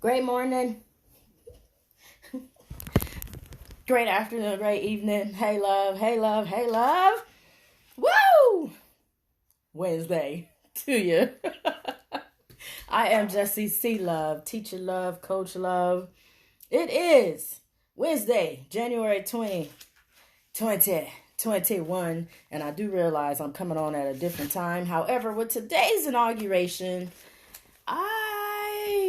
Great morning, great afternoon, great evening. Hey, love, hey, love, hey, love. Woo! Wednesday to you. I am Jessie C. Love, teacher love, coach love. It is Wednesday, January 2021, and I do realize I'm coming on at a different time. However, with today's inauguration, I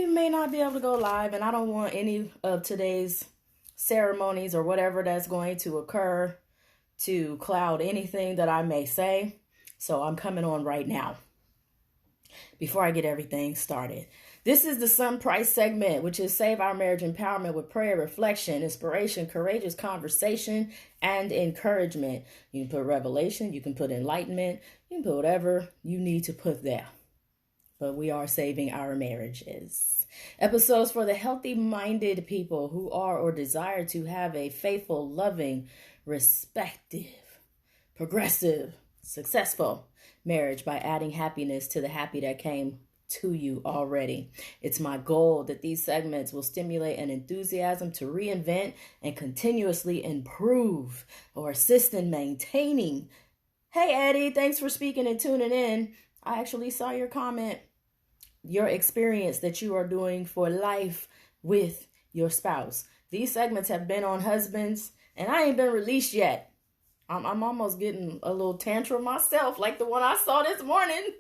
may not be able to go live, and I don't want any of today's ceremonies or whatever that's going to occur to cloud anything that I may say. So I'm coming on right now before I get everything started. This is the Sun Price segment, which is Save Our Marriage Empowerment with prayer, reflection, inspiration, courageous conversation, and encouragement. You can put revelation, you can put enlightenment, you can put whatever you need to put there. But we are saving our marriages. Episodes for the healthy-minded people who are or desire to have a faithful, loving, respective, progressive, successful marriage by adding happiness to the happy that came to you already. It's my goal that these segments will stimulate an enthusiasm to reinvent and continuously improve or assist in maintaining. Hey, Eddie, thanks for speaking and tuning in. I actually saw your comment. Your experience that you are doing for life with your spouse. These segments have been on husbands, and I ain't been released yet. I'm almost getting a little tantrum myself, like the one I saw this morning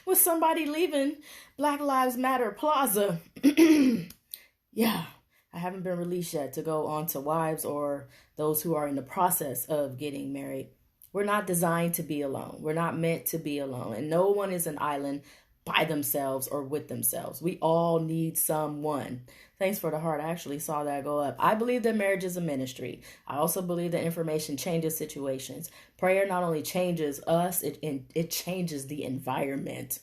with somebody leaving Black Lives Matter Plaza. Yeah, I haven't been released yet to go on to wives or those who are in the process of getting married. We're not designed to be alone. We're not meant to be alone. And no one is an island by themselves or with themselves. We all need someone. Thanks for the heart. I actually saw that go up. I believe that marriage is a ministry. I also believe that information changes situations. Prayer not only changes us, it changes the environment.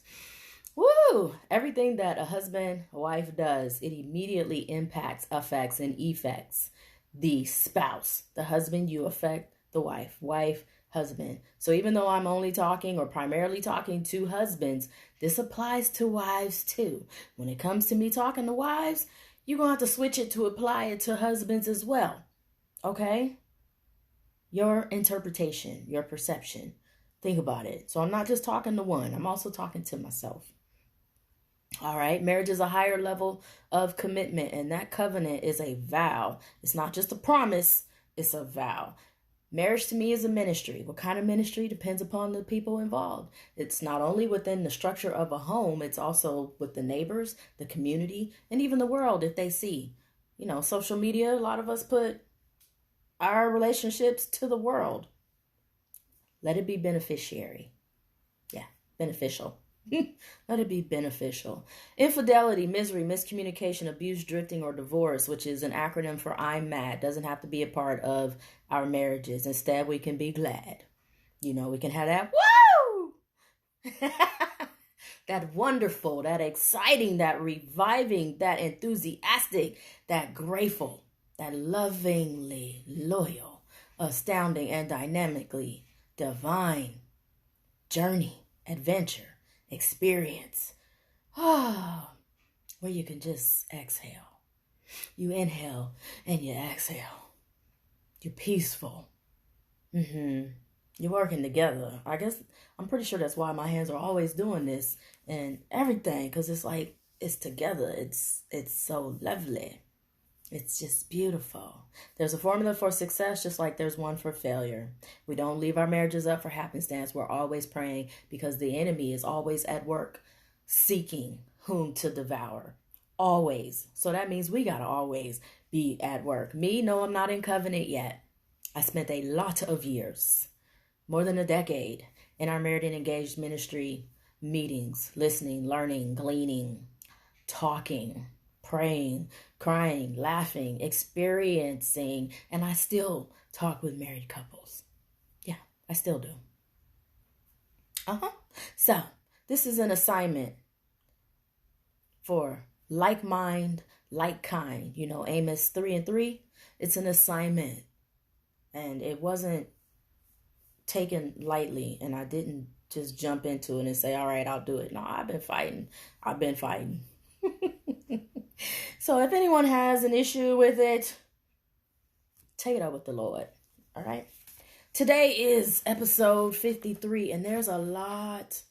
Woo! Everything that a husband, a wife does, it immediately impacts, affects, and effects the spouse. The husband, you affect the wife. Wife, husband. So even though I'm only talking or primarily talking to husbands, this applies to wives too. When it comes to me talking to wives, you're going to have to switch it to apply it to husbands as well. Okay? Your interpretation, your perception. Think about it. So I'm not just talking to one. I'm also talking to myself. All right. Marriage is a higher level of commitment, and that covenant is a vow. It's not just a promise. It's a vow. Marriage to me is a ministry. What kind of ministry depends upon the people involved. It's not only within the structure of a home, it's also with the neighbors, the community, and even the world if they see. You know, social media, a lot of us put our relationships to the world. Let it be beneficiary. Yeah, beneficial. Let it be beneficial. Infidelity, misery, miscommunication, abuse, drifting, or divorce, which is an acronym for I'm mad, doesn't have to be a part of our marriages. Instead, we can be glad. You know, we can have that woo! That wonderful, that exciting, that reviving, that enthusiastic, that grateful, that lovingly loyal, astounding, and dynamically divine journey, adventure, experience. Oh, where you can just exhale. You inhale and you exhale. You're peaceful. You're working together. I guess I'm pretty sure that's why my hands are always doing this and everything, because it's like it's together. It's so lovely. It's just beautiful. There's a formula for success, just like there's one for failure. We don't leave our marriages up for happenstance. We're always praying because the enemy is always at work seeking whom to devour. Always. So that means we got to always be at work. Me, no, I'm not in covenant yet. I spent a lot of years, more than a decade, in our married and engaged ministry meetings, listening, learning, gleaning, talking, praying, crying, laughing, experiencing, and I still talk with married couples. Yeah, I still do. So, this is an assignment for like mind, like kind. You know, Amos 3:3. It's an assignment. And it wasn't taken lightly, and I didn't just jump into it and say, all right, I'll do it. No, I've been fighting. So if anyone has an issue with it, take it up with the Lord. All right. Today is episode 53, and there's a lot.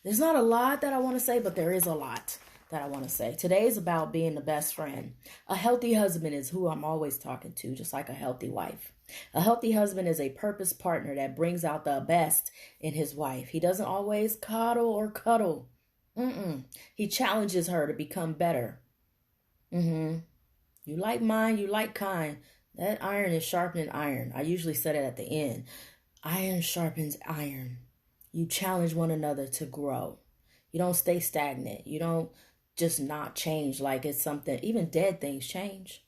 There's not a lot that I want to say, but there is a lot that I want to say. Today is about being the best friend. A healthy husband is who I'm always talking to, just like a healthy wife. A healthy husband is a purpose partner that brings out the best in his wife. He doesn't always coddle or cuddle. He challenges her to become better. You like mine, you like kind. That iron is sharpening iron. I usually say it at the end. Iron sharpens iron. You challenge one another to grow. You don't stay stagnant. You don't just not change like it's something. Even dead things change.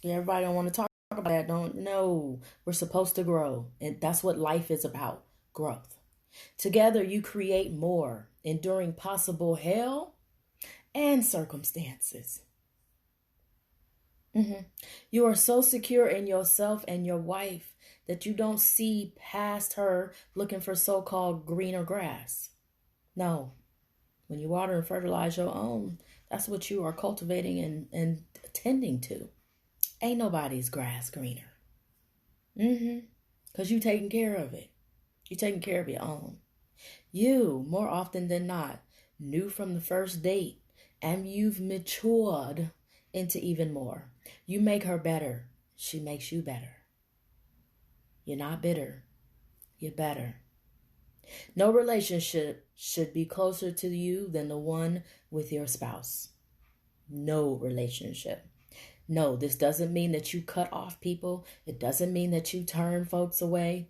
Everybody don't want to talk about that. Don't know. We're supposed to grow. And that's what life is about. Growth. Together you create more, enduring possible hell and circumstances. You are so secure in yourself and your wife that you don't see past her looking for so-called greener grass. No. When you water and fertilize your own, that's what you are cultivating and tending to. Ain't nobody's grass greener. Because you taking care of it. You taking care of your own. You, more often than not, knew from the first date, and you've matured into even more. You make her better. She makes you better. You're not bitter. You're better. No relationship should be closer to you than the one with your spouse. No relationship. No, this doesn't mean that you cut off people. It doesn't mean that you turn folks away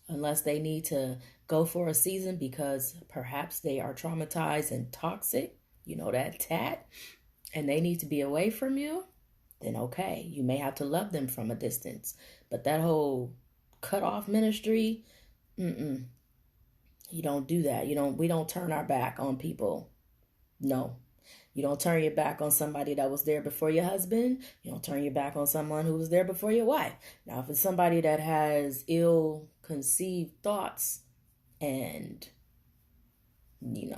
unless they need to go for a season because perhaps they are traumatized and toxic. You know that tat. And they need to be away from you. Then okay, you may have to love them from a distance. But that whole cut off ministry, you don't do that. We don't turn our back on people. No. You don't turn your back on somebody that was there before your husband. You don't turn your back on someone who was there before your wife. Now, if it's somebody that has ill-conceived thoughts and, they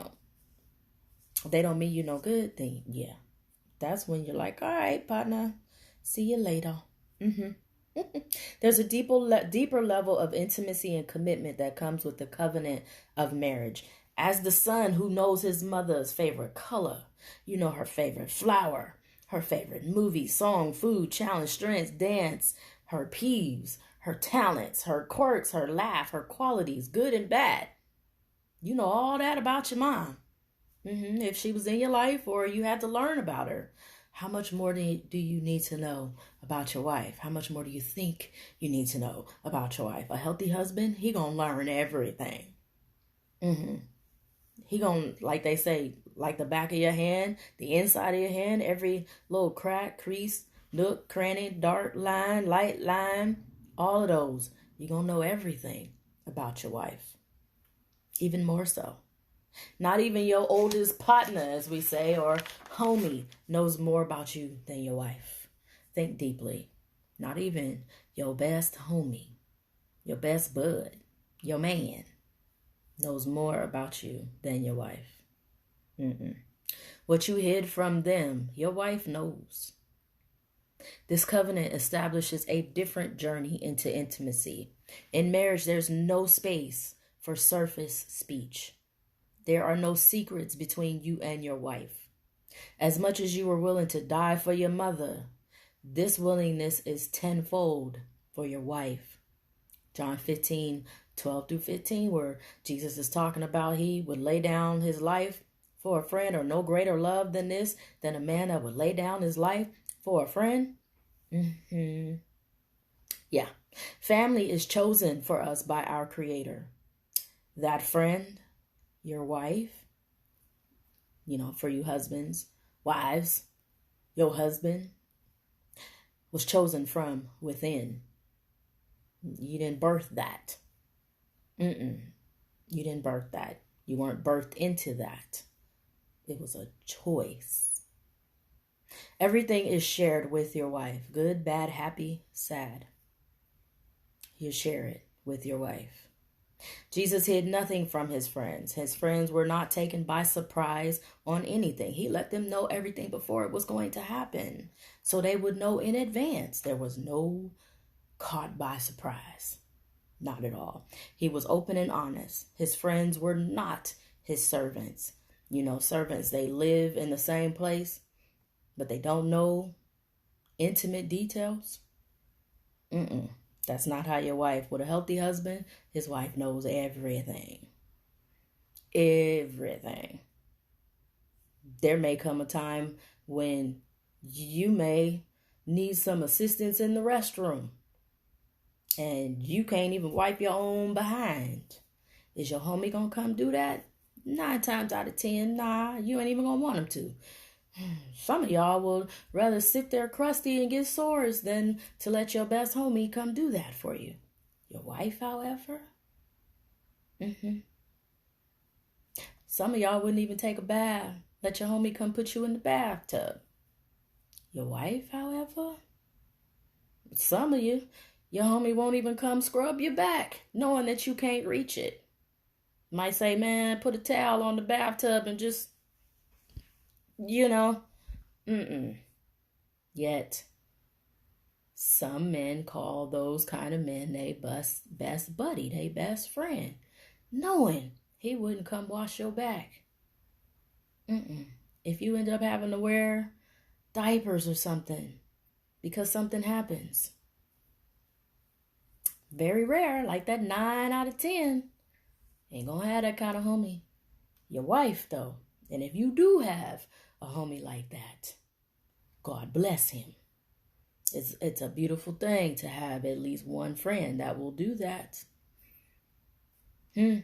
don't mean you no good, then yeah. That's when you're like, all right, partner, see you later. There's a deeper level of intimacy and commitment that comes with the covenant of marriage. As the son who knows his mother's favorite color, her favorite flower, her favorite movie, song, food, challenge, strengths, dance, her peeves, her talents, her quirks, her laugh, her qualities, good and bad. You know all that about your mom. If she was in your life or you had to learn about her. How much more do you need to know about your wife? How much more do you think you need to know about your wife? A healthy husband, he gonna learn everything. He gonna, like they say, like the back of your hand, the inside of your hand, every little crack, crease, nook, cranny, dark line, light line, all of those. You're gonna know everything about your wife. Even more so. Not even your oldest partner, as we say, or homie knows more about you than your wife. Think deeply. Not even your best homie, your best bud, your man knows more about you than your wife. What you hid from them, your wife knows. This covenant establishes a different journey into intimacy. In marriage, there's no space for surface speech. There are no secrets between you and your wife. As much as you were willing to die for your mother, this willingness is tenfold for your wife. John 15:12-15, where Jesus is talking about he would lay down his life for a friend, or no greater love than this, than a man that would lay down his life for a friend. Yeah. Family is chosen for us by our Creator. That friend, your wife, for you husbands, wives, your husband was chosen from within. You didn't birth that. You didn't birth that. You weren't birthed into that. It was a choice. Everything is shared with your wife. Good, bad, happy, sad. You share it with your wife. Jesus hid nothing from his friends. His friends were not taken by surprise on anything. He let them know everything before it was going to happen, so they would know in advance. There was no caught by surprise. Not at all. He was open and honest. His friends were not his servants. You know, servants, they live in the same place, but they don't know intimate details. That's not how your wife. With a healthy husband, his wife knows everything. Everything. There may come a time when you may need some assistance in the restroom and you can't even wipe your own behind. Is your homie gonna come do that? 9 times out of 10, nah, you ain't even gonna want him to. Some of y'all would rather sit there crusty and get sores than to let your best homie come do that for you. Your wife, however, some of y'all wouldn't even take a bath. Let your homie come put you in the bathtub. Your wife, however, some of you, your homie won't even come scrub your back, knowing that you can't reach it. Might say, man, put a towel on the bathtub and just, you know, Yet, some men call those kind of men they best buddy, they best friend, knowing he wouldn't come wash your back. If you end up having to wear diapers or something because something happens, very rare, like that 9 out of 10, ain't gonna have that kind of homie. Your wife, though, and if you do have a homie like that, God bless him. It's a beautiful thing to have at least one friend that will do that. Woo,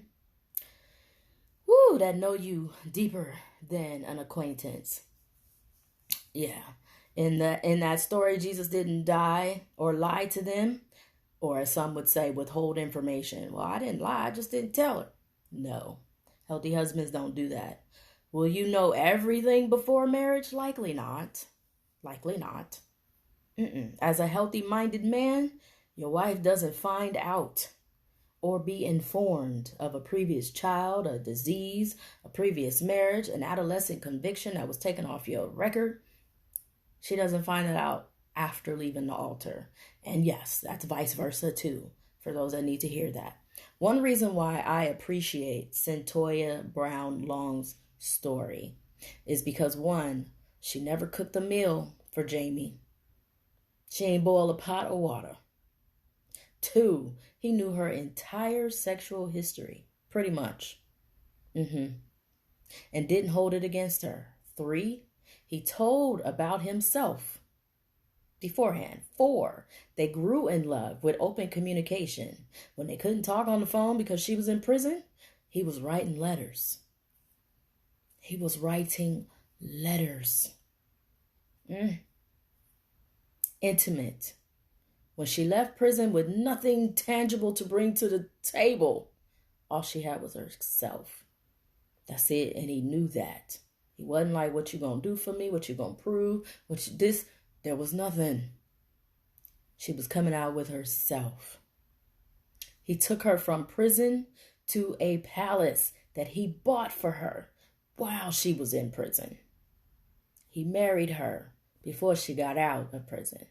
that know you deeper than an acquaintance. Yeah. In that story, Jesus didn't die or lie to them, or as some would say, withhold information. Well, I didn't lie, I just didn't tell her. No. Healthy husbands don't do that. Will you know everything before marriage? Likely not. Likely not. As a healthy-minded man, your wife doesn't find out or be informed of a previous child, a disease, a previous marriage, an adolescent conviction that was taken off your record. She doesn't find it out after leaving the altar. And yes, that's vice versa too, for those that need to hear that. One reason why I appreciate Cyntoia Brown Long's story is because, one, she never cooked a meal for Jamie. She ain't boiled a pot of water. 2, he knew her entire sexual history, pretty much. And didn't hold it against her. 3, he told about himself beforehand. 4, they grew in love with open communication. When they couldn't talk on the phone because she was in prison, he was writing letters. He was writing letters. Intimate. When she left prison with nothing tangible to bring to the table, all she had was herself. That's it, and he knew that. He wasn't like, what you gonna do for me? What you gonna prove? There was nothing. She was coming out with herself. He took her from prison to a palace that he bought for her while she was in prison. He married her before she got out of prison.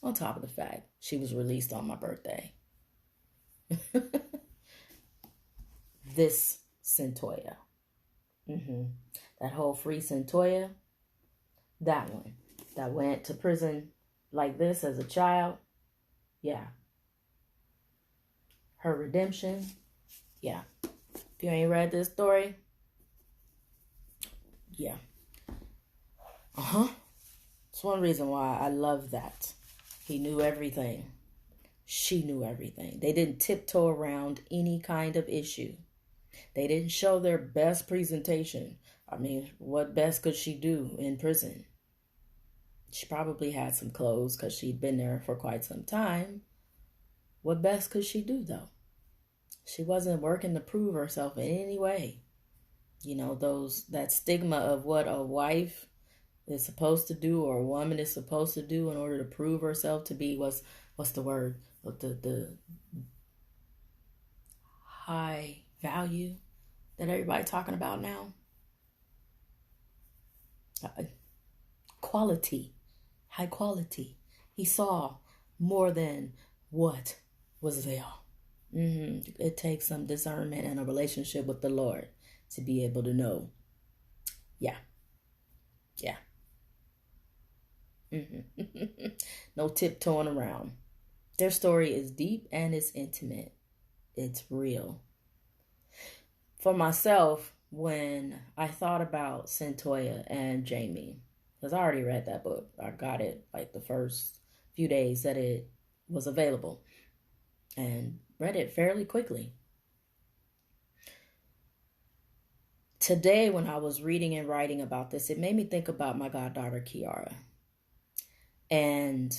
On top of the fact she was released on my birthday. This Cyntoia. That whole free Cyntoia. That one. That went to prison like this as a child. Yeah. Her redemption. Yeah. If you ain't read this story. Yeah. It's one reason why I love that. He knew everything. She knew everything. They didn't tiptoe around any kind of issue. They didn't show their best presentation. I mean, what best could she do in prison? She probably had some clothes because she'd been there for quite some time. What best could she do, though? She wasn't working to prove herself in any way. You know, that stigma of what a wife is supposed to do or a woman is supposed to do in order to prove herself to be what's the word? The high value that everybody's talking about now? Quality, high quality. He saw more than what was there. It takes some discernment and a relationship with the Lord to be able to know. Yeah. No tiptoeing around. Their story is deep and it's intimate. It's real. For myself, when I thought about Centoya and Jamie, because I already read that book. I got it like the first few days that it was available and read it fairly quickly. Today, when I was reading and writing about this, it made me think about my goddaughter, Kiara, and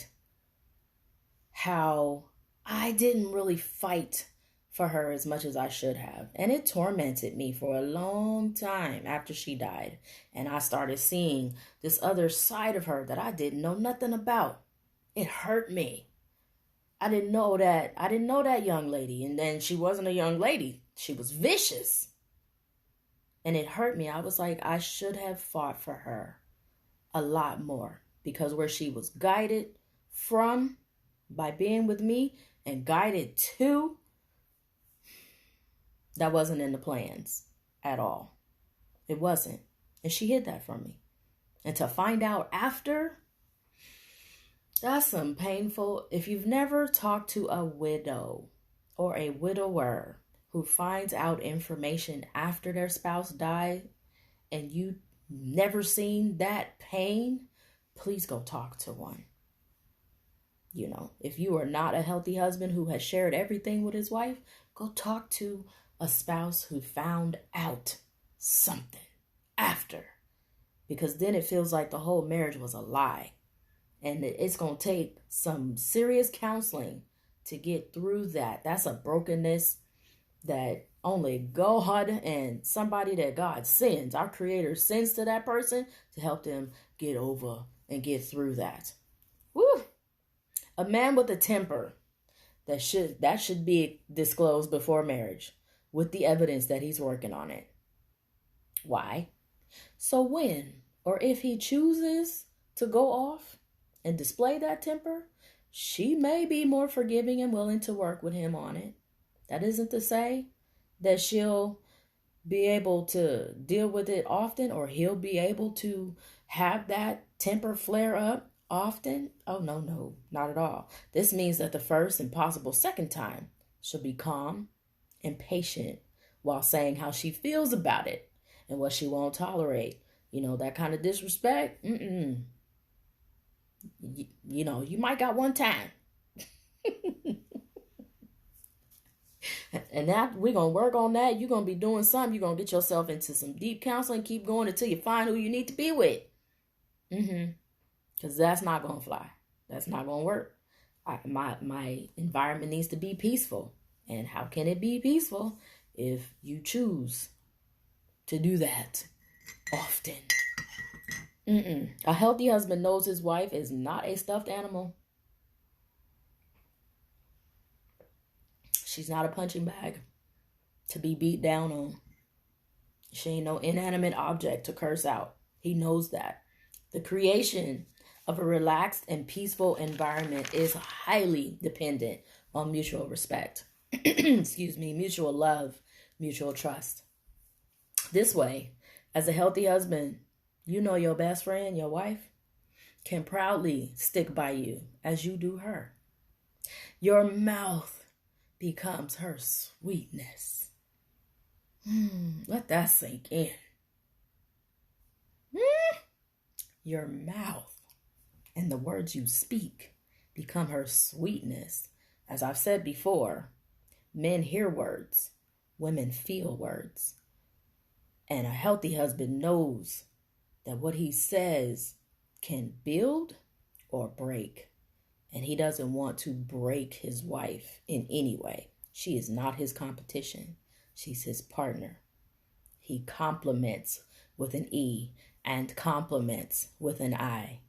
how I didn't really fight for her as much as I should have. And it tormented me for a long time after she died. And I started seeing this other side of her that I didn't know nothing about. It hurt me. I didn't know that young lady. And then she wasn't a young lady. She was vicious. And it hurt me. I was like, I should have fought for her a lot more. Because where she was guided from by being with me and guided to, that wasn't in the plans at all. It wasn't. And she hid that from me. And to find out after, that's some painful. If you've never talked to a widow or a widower who finds out information after their spouse died and you never seen that pain, please go talk to one. You know, if you are not a healthy husband who has shared everything with his wife, go talk to a spouse who found out something after. Because then it feels like the whole marriage was a lie. And it's going to take some serious counseling to get through that. That's a brokenness that only God and somebody that God sends, our Creator sends to that person to help them get over and get through that. Woo! A man with a temper that should be disclosed before marriage with the evidence that he's working on it. Why? So when or if he chooses to go off and display that temper, she may be more forgiving and willing to work with him on it. That isn't to say that she'll be able to deal with it often or he'll be able to have that temper flare up often. Oh, no, not at all. This means that the first and possible second time she'll be calm and patient while saying how she feels about it and what she won't tolerate. You know, that kind of disrespect. You know, you might got one time. And that we're going to work on that. You're going to be doing something. You're going to get yourself into some deep counseling. Keep going until you find who you need to be with. Because that's not going to fly. That's not going to work. My environment needs to be peaceful. And how can it be peaceful if you choose to do that often? A healthy husband knows his wife is not a stuffed animal. She's not a punching bag to be beat down on. She ain't no inanimate object to curse out. He knows that. The creation of a relaxed and peaceful environment is highly dependent on mutual respect. Mutual love, mutual trust. This way, as a healthy husband, you know your best friend, your wife, can proudly stick by you as you do her. Your mouth becomes her sweetness. Let that sink in. Your mouth and the words you speak become her sweetness. As I've said before, men hear words, women feel words. And a healthy husband knows that what he says can build or break. And he doesn't want to break his wife in any way. She is not his competition. She's his partner. He compliments with an E and compliments with an I.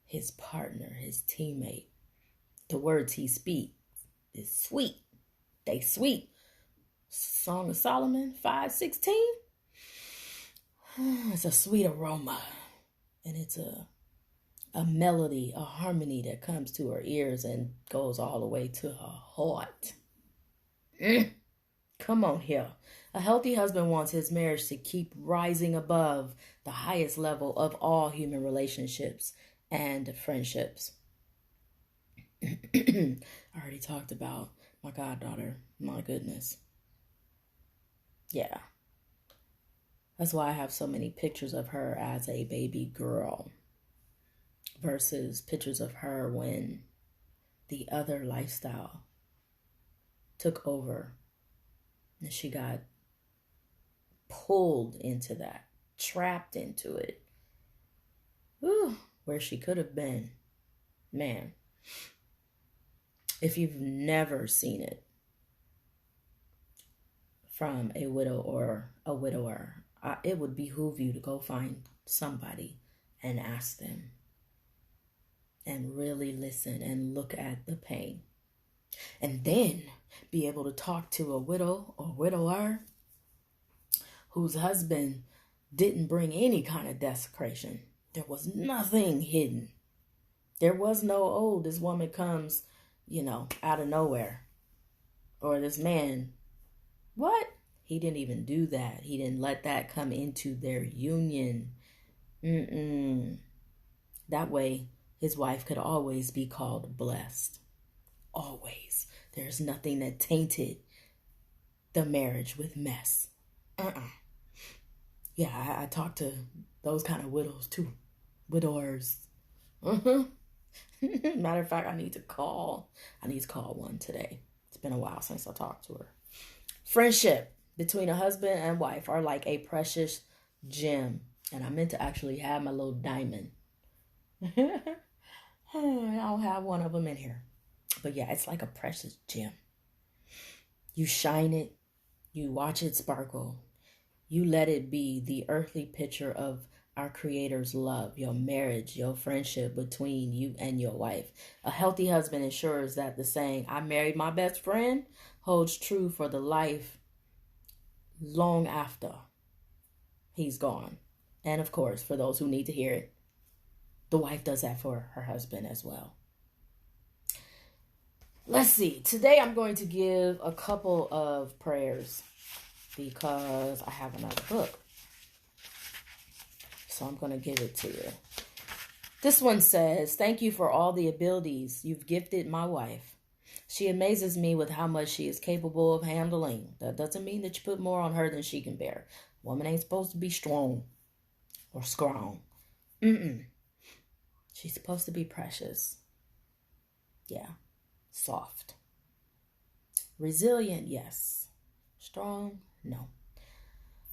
His partner, his teammate. The words he speaks is sweet. They sweet. Song of Solomon 5:16. It's a sweet aroma, and it's a melody, a harmony that comes to her ears and goes all the way to her heart. Come on here. A healthy husband wants his marriage to keep rising above the highest level of all human relationships and friendships. I already talked about my goddaughter. My goodness. Yeah. That's why I have so many pictures of her as a baby girl versus pictures of her when the other lifestyle took over and she got pulled into that, trapped into it. Whew, where she could have been. Man, if you've never seen it from a widow or a widower, it would behoove you to go find somebody and ask them and really listen and look at the pain. And then be able to talk to a widow or widower whose husband didn't bring any kind of desecration. There was nothing hidden. There was no, oh, this woman comes, out of nowhere. Or this man, what? He didn't even do that. He didn't let that come into their union. That way, his wife could always be called blessed. Always. There's nothing that tainted the marriage with mess. Yeah, I talk to those kind of widows too. Widowers. Matter of fact, I need to call one today. It's been a while since I talked to her. Friendship between a husband and wife are like a precious gem. And I meant to actually have my little diamond. I don't have one of them in here. But yeah, it's like a precious gem. You shine it. You watch it sparkle. You let it be the earthly picture of our Creator's love, your marriage, your friendship between you and your wife. A healthy husband ensures that the saying, I married my best friend, holds true for the life long after he's gone. And of course, for those who need to hear it, the wife does that for her husband as well. Let's see. Today I'm going to give a couple of prayers because I have another book. So I'm going to give it to you. This one says, thank you for all the abilities you've gifted my wife. She amazes me with how much she is capable of handling. That doesn't mean that you put more on her than she can bear. Woman ain't supposed to be strong or strong. She's supposed to be precious. Yeah. Soft. Resilient, yes. Strong, no.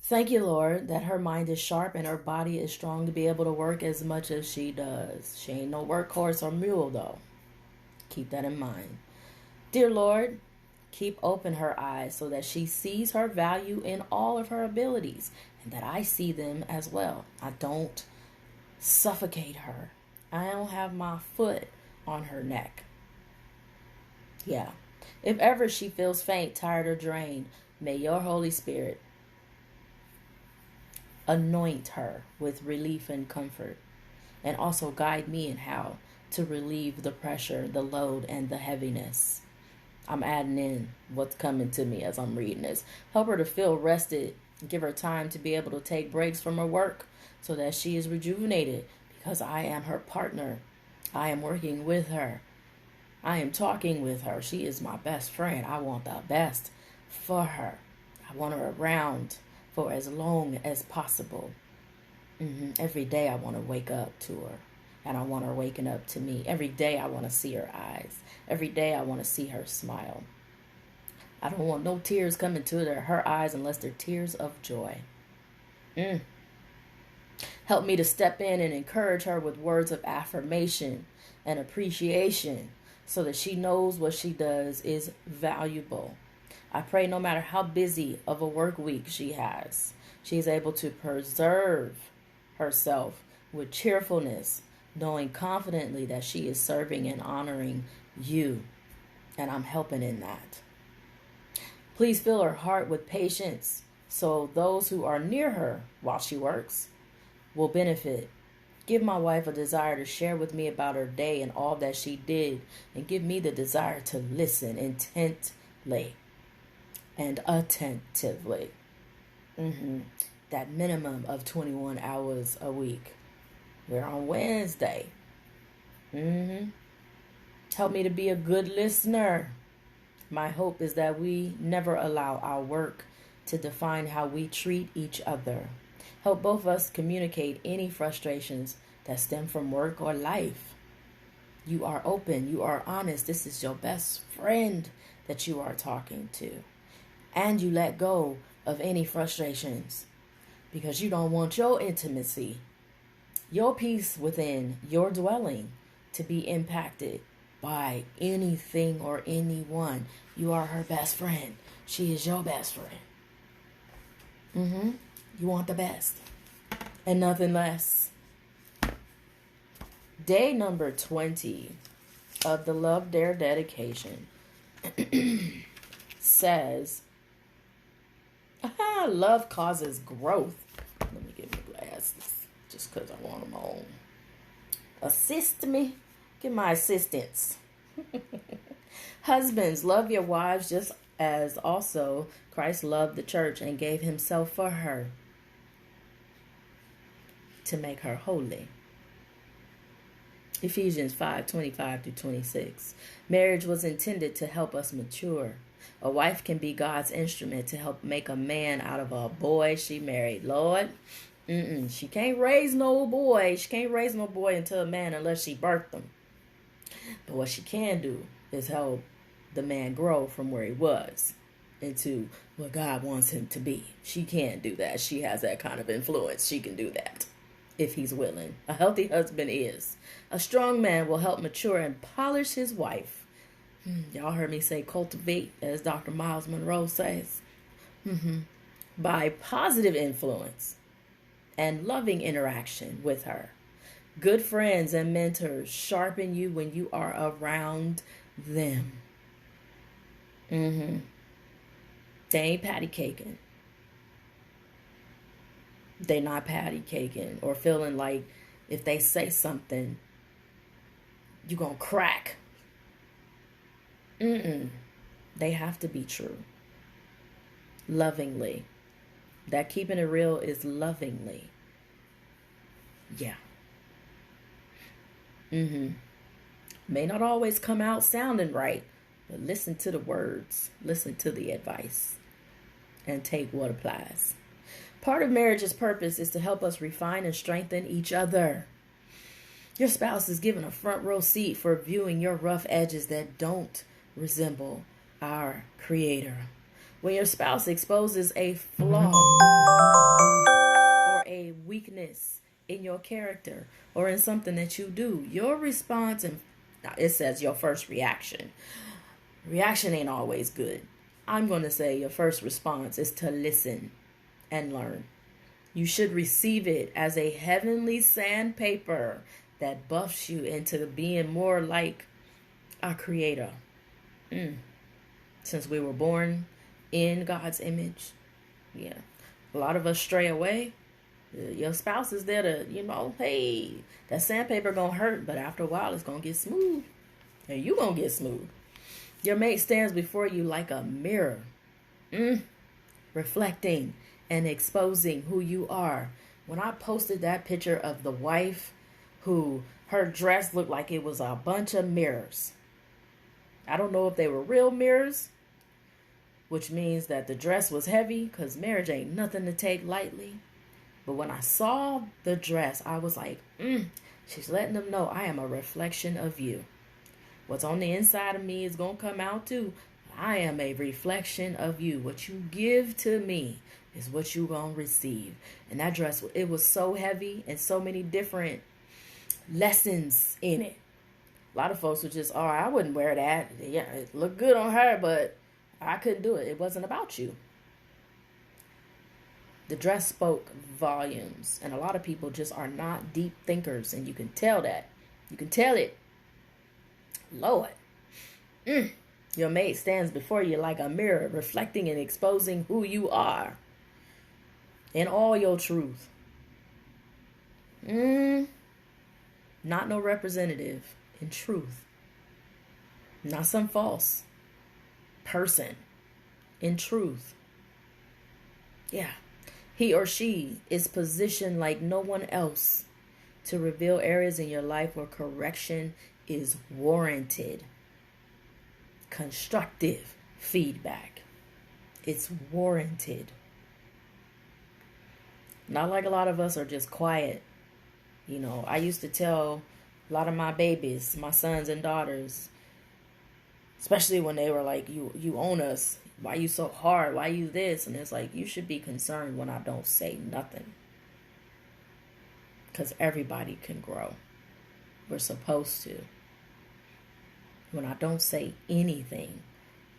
Thank you, Lord, that her mind is sharp and her body is strong to be able to work as much as she does. She ain't no workhorse or mule, though. Keep that in mind. Dear Lord, keep open her eyes so that she sees her value in all of her abilities and that I see them as well. I don't suffocate her. I don't have my foot on her neck. Yeah. If ever she feels faint, tired, or drained, may your Holy Spirit anoint her with relief and comfort, and also guide me in how to relieve the pressure, the load, and the heaviness. I'm adding in what's coming to me as I'm reading this. Help her to feel rested. Give her time to be able to take breaks from her work so that she is rejuvenated, because I am her partner. I am working with her. I am talking with her. She is my best friend. I want the best for her. I want her around for as long as possible. Every day I want to wake up to her, and I want her waking up to me. Every day I want to see her eyes. Every day I want to see her smile. I don't want no tears coming to her eyes unless they're tears of joy. Help me to step in and encourage her with words of affirmation and appreciation so that she knows what she does is valuable. I pray no matter how busy of a work week she has, she is able to preserve herself with cheerfulness, knowing confidently that she is serving and honoring you, and I'm helping in that. Please fill her heart with patience so those who are near her while she works will benefit. Give my wife a desire to share with me about her day and all that she did, and give me the desire to listen intently and attentively. That minimum of 21 hours a week. We're on Wednesday. Help me to be a good listener. My hope is that we never allow our work to define how we treat each other. Help both of us communicate any frustrations that stem from work or life. You are open. You are honest. This is your best friend that you are talking to. And you let go of any frustrations because you don't want your intimacy, your peace within your dwelling to be impacted by anything or anyone. You are her best friend. She is your best friend. You want the best and nothing less. Day number 20 of the Love Dare dedication says, love causes growth. Let me get my glasses just because I want them on. Assist me. Get my assistance. Husbands, love your wives just as also Christ loved the church and gave himself for her to make her holy. Ephesians 5:25-26. Marriage was intended to help us mature. A wife can be God's instrument to help make a man out of a boy she married. Lord, she can't raise no boy. She can't raise no boy into a man unless she birthed him. But what she can do is help the man grow from where he was into what God wants him to be. She can't do that. She has that kind of influence. She can do that if he's willing. A healthy husband is. A strong man will help mature and polish his wife. Y'all heard me say cultivate, as Dr. Miles Monroe says. By positive influence and loving interaction with her. Good friends and mentors sharpen you when you are around them. They ain't patty caking. They not patty caking or feeling like if they say something, you gonna crack. They have to be true. Lovingly. That keeping it real is lovingly. Yeah. May not always come out sounding right, but listen to the words, listen to the advice, and take what applies. Part of marriage's purpose is to help us refine and strengthen each other. Your spouse is given a front row seat for viewing your rough edges that don't resemble our Creator. When your spouse exposes a flaw or a weakness in your character or in something that you do, your response, and it says your first reaction. Reaction ain't always good. I'm going to say your first response is to listen and learn. You should receive it as a heavenly sandpaper that buffs you into being more like our Creator. Since we were born in God's image, a lot of us stray away. Your spouse is there to, hey, that sandpaper gonna hurt, but after a while it's gonna get smooth, and you gonna get smooth. Your mate stands before you like a mirror, reflecting and exposing who you are. When I posted that picture of the wife who her dress looked like it was a bunch of mirrors, I don't know if they were real mirrors, which means that the dress was heavy, because marriage ain't nothing to take lightly. But when I saw the dress, I was like, she's letting them know I am a reflection of you. What's on the inside of me is going to come out too. I am a reflection of you. What you give to me is what you're going to receive. And that dress, it was so heavy and so many different lessons in it. A lot of folks were just, I wouldn't wear that. Yeah, it looked good on her, but I couldn't do it. It wasn't about you. The dress spoke volumes, and a lot of people just are not deep thinkers, and you can tell that. You can tell it. Lord. Your mate stands before you like a mirror, reflecting and exposing who you are in all your truth. Not no representative in truth. Not some false person in truth. Yeah. He or she is positioned like no one else to reveal areas in your life where correction is warranted. Constructive feedback. It's warranted. Not like a lot of us are just quiet. You know, I used to tell a lot of my babies, my sons and daughters, especially when they were like, you own us. Why you so hard? Why you this? And it's like, you should be concerned when I don't say nothing. Because everybody can grow. We're supposed to. When I don't say anything,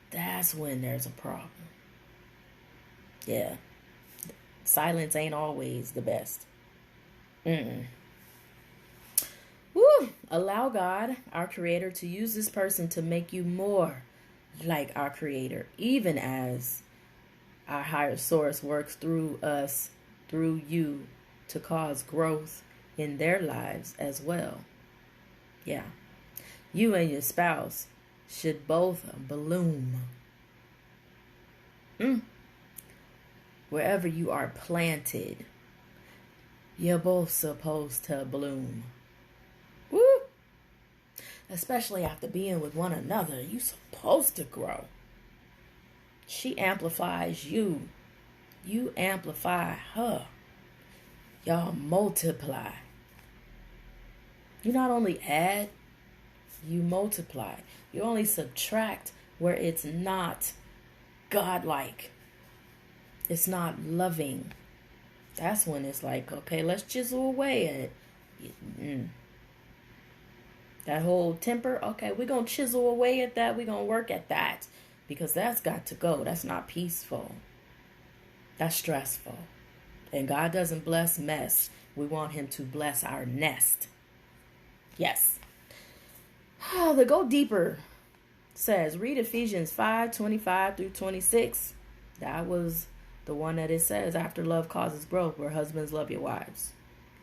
that's when there's a problem. Yeah. Silence ain't always the best. Woo! Allow God, our Creator, to use this person to make you more like our Creator, even as our higher source works through us, through you, to cause growth in their lives as well. Yeah. You and your spouse should both bloom. Wherever you are planted, you're both supposed to bloom. Woo! Especially after being with one another, you're supposed to grow. She amplifies you. You amplify her. Y'all multiply. You not only add, you multiply. You only subtract where it's not godlike. It's not loving. That's when it's like, okay, let's chisel away at it. That whole temper, okay, we're going to chisel away at that. We're going to work at that. Because that's got to go. That's not peaceful. That's stressful. And God doesn't bless mess. We want him to bless our nest. Yes. The Go Deeper says, read Ephesians 5:25 through 26. That was the one that it says, after love causes growth, where husbands love your wives.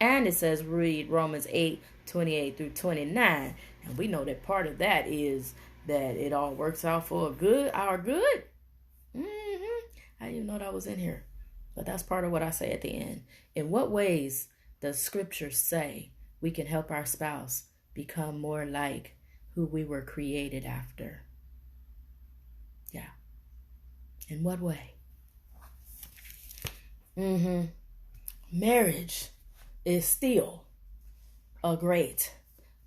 And it says, read Romans 8:28 through 29. And we know that part of that is that it all works out for our good. I didn't even know that was in here. But that's part of what I say at the end. In what ways does Scripture say we can help our spouse become more like who we were created after? Yeah. In what way? Marriage is still a great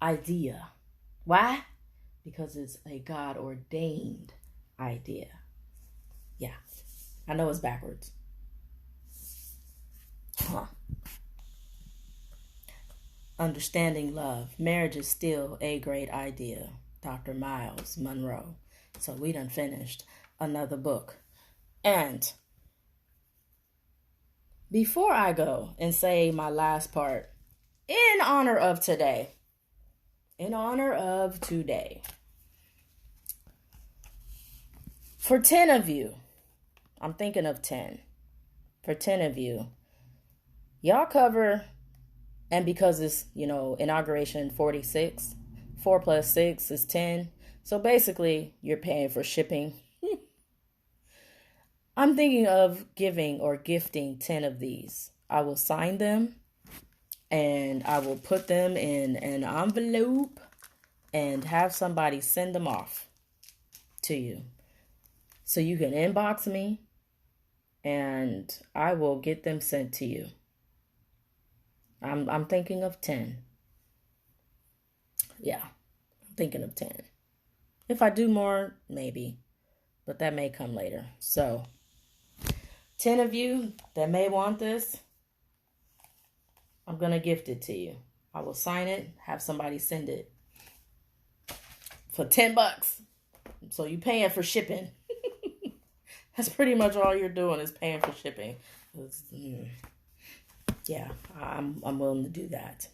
idea. Why? Because it's a God-ordained idea. Yeah. I know it's backwards. Understanding love. Marriage is still a great idea. Dr. Miles Monroe. So we done finished another book. And before I go and say my last part, in honor of today, for 10 of you, I'm thinking of 10. For 10 of you, y'all cover, and because it's, inauguration 46, 4 plus 6 is 10. So basically, you're paying for shipping. I'm thinking of giving or gifting 10 of these. I will sign them and I will put them in an envelope and have somebody send them off to you. So you can inbox me and I will get them sent to you. I'm thinking of 10. Yeah, I'm thinking of 10. If I do more, maybe, but that may come later. So 10 of you that may want this, I'm going to gift it to you. I will sign it, have somebody send it for $10. So you paying for shipping. That's pretty much all you're doing is paying for shipping. Yeah, I'm willing to do that.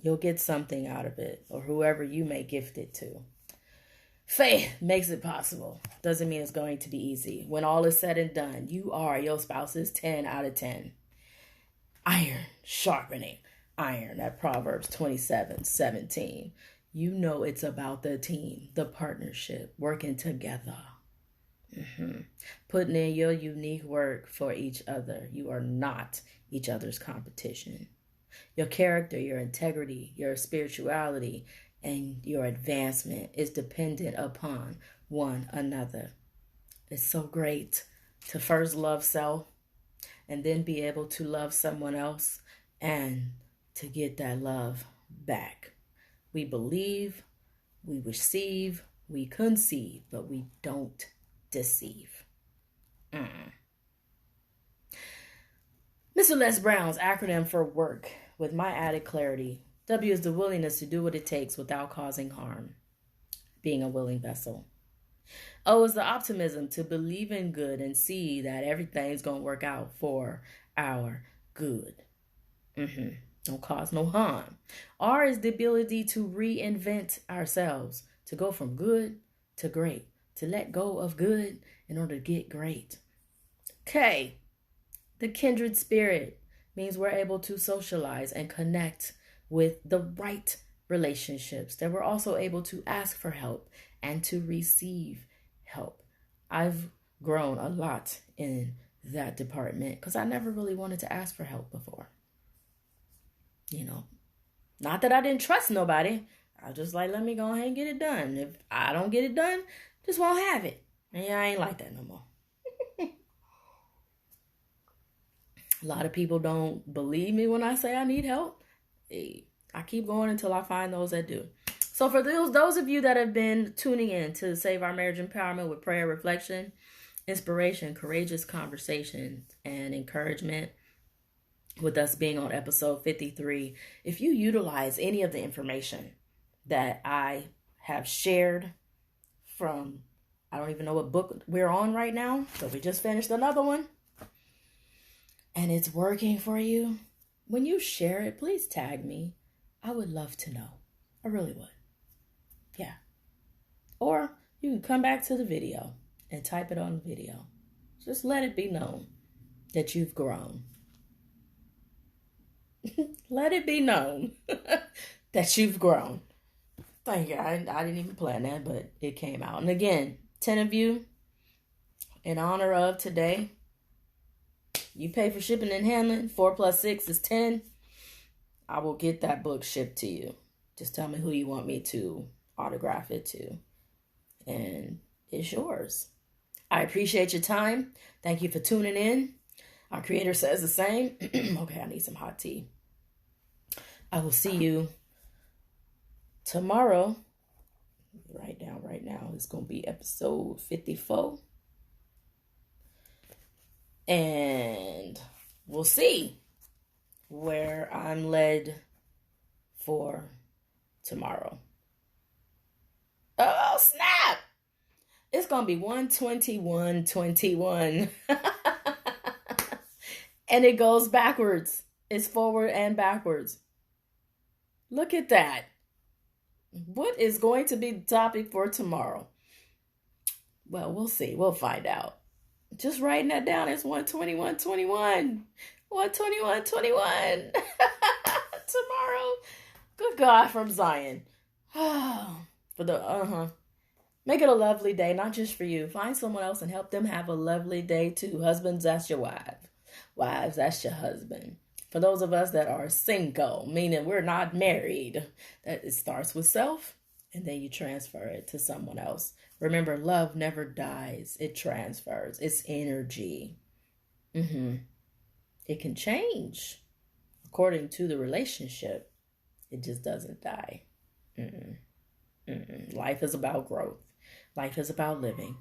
You'll get something out of it, or whoever you may gift it to. Faith makes it possible. Doesn't mean it's going to be easy. When all is said and done, you are your spouse's 10 out of 10. Iron sharpening iron. That Proverbs 27:17. You know it's about the team, the partnership, working together. Putting in your unique work for each other. You are not each other's competition. Your character, your integrity, your spirituality, and your advancement is dependent upon one another. It's so great to first love self and then be able to love someone else and to get that love back. We believe, we receive, we conceive, but we don't deceive. Mr. Les Brown's acronym for work, with my added clarity. W is the willingness to do what it takes without causing harm, being a willing vessel. O is the optimism to believe in good and see that everything's going to work out for our good. Don't cause no harm. R is the ability to reinvent ourselves, to go from good to great, to let go of good in order to get great. K, the kindred spirit, means we're able to socialize and connect with the right relationships, that we're also able to ask for help and to receive help. I've grown a lot in that department because I never really wanted to ask for help before. Not that I didn't trust nobody. I was just like, let me go ahead and get it done. If I don't get it done, just won't have it. And I ain't like that no more. A lot of people don't believe me when I say I need help. I keep going until I find those that do. So for those of you that have been tuning in to Save Our Marriage Empowerment with prayer, reflection, inspiration, courageous conversations, and encouragement, with us being on episode 53, if you utilize any of the information that I have shared from, I don't even know what book we're on right now, but we just finished another one, and it's working for you, when you share it, please tag me. I would love to know. I really would. Yeah. Or you can come back to the video and type it on the video. Just let it be known that you've grown. Let it be known that you've grown. Thank you. I didn't even plan that, but it came out. And again, 10 of you, in honor of today, you pay for shipping and handling. 4 plus 6 is 10. I will get that book shipped to you. Just tell me who you want me to autograph it to, and it's yours. I appreciate your time. Thank you for tuning in. Our creator says the same. Okay, I need some hot tea. I will see you tomorrow. Right now, it's going to be episode 54. And we'll see where I'm led for tomorrow. Oh, snap! It's going to be 121:21. And it goes backwards. It's forward and backwards. Look at that. What is going to be the topic for tomorrow? Well, we'll see. We'll find out. Just writing that down. It's 121:21. 121:21. Tomorrow. Good God from Zion. Make it a lovely day, not just for you. Find someone else and help them have a lovely day too. Husbands, that's your wife. Wives, that's your husband. For those of us that are single, meaning we're not married, that it starts with self and then you transfer it to someone else. Remember, love never dies. It transfers. It's energy. It can change according to the relationship. It just doesn't die. Life is about growth. Life is about living.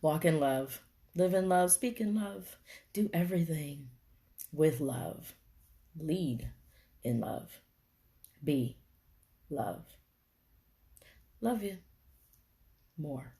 Walk in love. Live in love. Speak in love. Do everything with love. Lead in love. Be love. Love you more.